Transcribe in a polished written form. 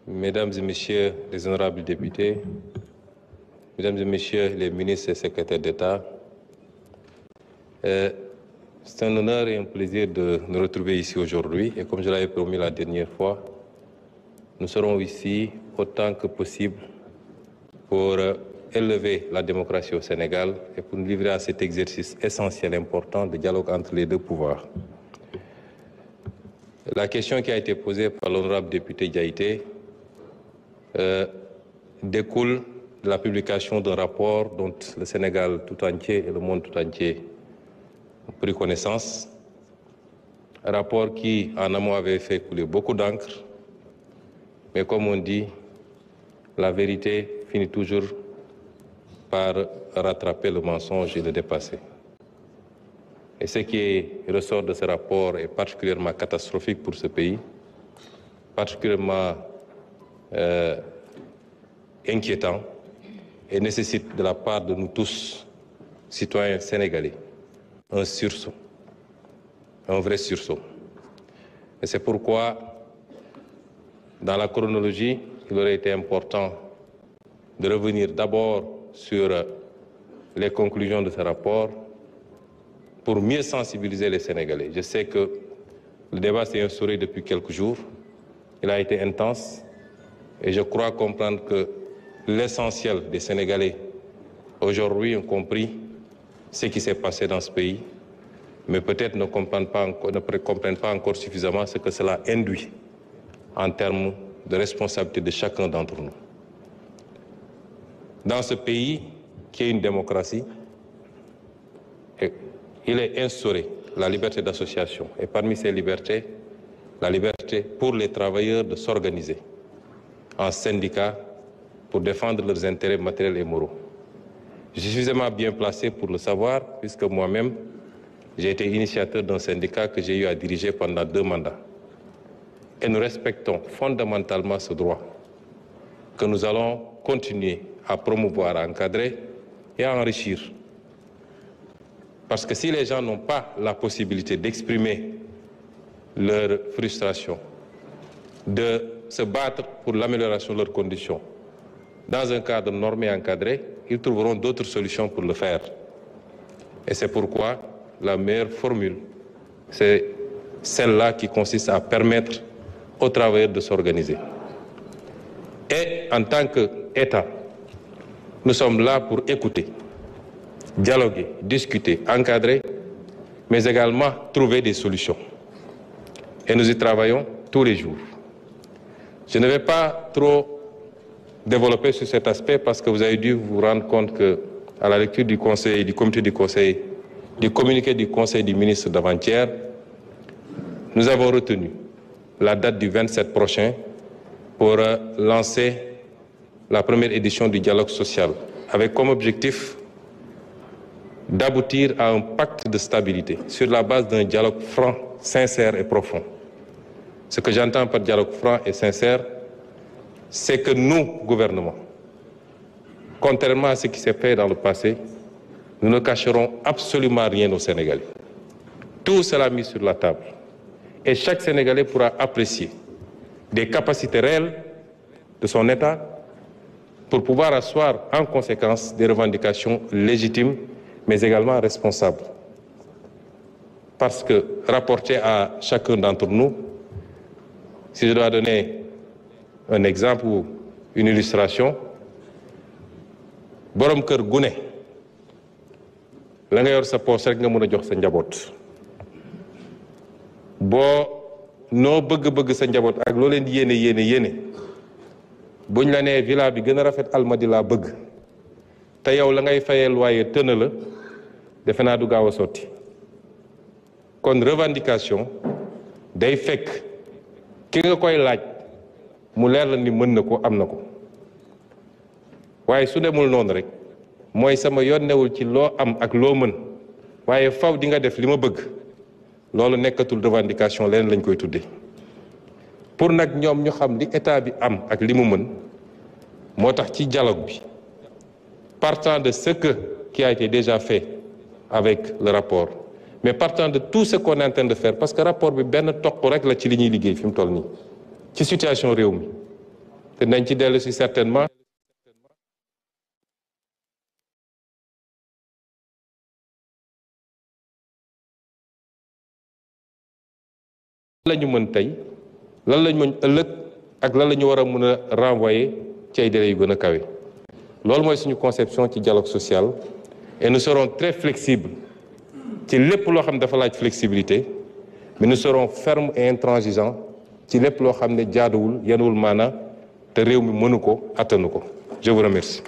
Mesdames et Messieurs les honorables députés, Mesdames et Messieurs les ministres et secrétaires d'État, c'est un honneur et un plaisir de nous retrouver ici aujourd'hui. Et comme je l'avais promis la dernière fois, nous serons ici autant que possible pour élever la démocratie au Sénégal et pour nous livrer à cet exercice essentiel, important de dialogue entre les deux pouvoirs. La question qui a été posée par l'honorable député Diaïté découle de la publication d'un rapport dont le Sénégal tout entier et le monde tout entier ont pris connaissance. Un rapport qui, en amont, avait fait couler beaucoup d'encre. Mais comme on dit, la vérité finit toujours par rattraper le mensonge et le dépasser. Et ce qui ressort de ce rapport est particulièrement catastrophique pour ce pays, particulièrement inquiétant et nécessite de la part de nous tous, citoyens sénégalais, un sursaut, un vrai sursaut. Et c'est pourquoi, dans la chronologie, il aurait été important de revenir d'abord sur les conclusions de ce rapport pour mieux sensibiliser les Sénégalais. Je sais que le débat s'est instauré depuis quelques jours. Il a été intense et je crois comprendre que l'essentiel des Sénégalais aujourd'hui ont compris ce qui s'est passé dans ce pays, mais peut-être ne comprennent pas encore suffisamment ce que cela induit en termes de responsabilité de chacun d'entre nous. Dans ce pays qui est une démocratie, il est instauré la liberté d'association et parmi ces libertés, la liberté pour les travailleurs de s'organiser en syndicats pour défendre leurs intérêts matériels et moraux. Je suis suffisamment bien placé pour le savoir puisque moi-même, j'ai été initiateur d'un syndicat que j'ai eu à diriger pendant 2 mandats. Et nous respectons fondamentalement ce droit que nous allons continuer à promouvoir, à encadrer et à enrichir. Parce que si les gens n'ont pas la possibilité d'exprimer leur frustration, de se battre pour l'amélioration de leurs conditions, dans un cadre normé et encadré, ils trouveront d'autres solutions pour le faire. Et c'est pourquoi la meilleure formule, c'est celle-là qui consiste à permettre aux travailleurs de s'organiser. Et en tant qu'État, nous sommes là pour écouter, dialoguer, discuter, encadrer, mais également trouver des solutions. Et nous y travaillons tous les jours. Je ne vais pas trop développer sur cet aspect parce que vous avez dû vous rendre compte qu'à la lecture du Conseil, du comité du Conseil, du communiqué du Conseil du ministre d'avant-hier, nous avons retenu la date du 27 prochain pour lancer la première édition du dialogue social, avec comme objectif d'aboutir à un pacte de stabilité sur la base d'un dialogue franc, sincère et profond. Ce que j'entends par dialogue franc et sincère, c'est que nous, gouvernement, contrairement à ce qui s'est fait dans le passé, nous ne cacherons absolument rien aux Sénégalais. Tout sera mis sur la table. Et chaque Sénégalais pourra apprécier des capacités réelles de son État pour pouvoir asseoir en conséquence des revendications légitimes, mais également responsables. Parce que, rapporté à chacun d'entre nous, si je dois donner un exemple ou une illustration, borom kër gu ne la nga yor sa poos rek nga mën a jox sa njaboot boo noo bëgg-bëgg sa njaboot ak loo leen yéene buñ la nee villa bi gën a rafet Almadi laa bëgg te yow la ngay fayeel waaye tëna la defe naa du gaaw a sotti kon revendication day fekk ki nga koy laaj mu leer la ni mën na ko am na ko waaye su demul noonu rek mooy sama yoon newul ci loo am ak loo mën waaye faw di nga def li ma bëgg loolu nekkatul revendication leneen lañ koy tuddee pour nag ñoom ñu xam li état bi am ak li mu mën moo tax ci dialogue bi partant de ce qui a été déjà fait avec le rapport mais partant de tout ce qu'on est en train de faire parce que rapport bi benn toq rek la ci li ñuy liggéey fi mu toll nii ci situation réew mi te nañ ci dellu si certainement lan la ñu mën tey lan lañ mën ëllëg ak lan la ñu war a mën a renvoyer ci ay délais yu gën a kawe loolu mooy suñu conception ci dialogue social et nous serons très flexibles ci lépp loo xam ne dafa laaj flexibilité mais nous serons fermes et intransigeants ci lépp loo xam ne jaaduwul yenuwul maana te réew mi mënu ko attanu ko je vous remercie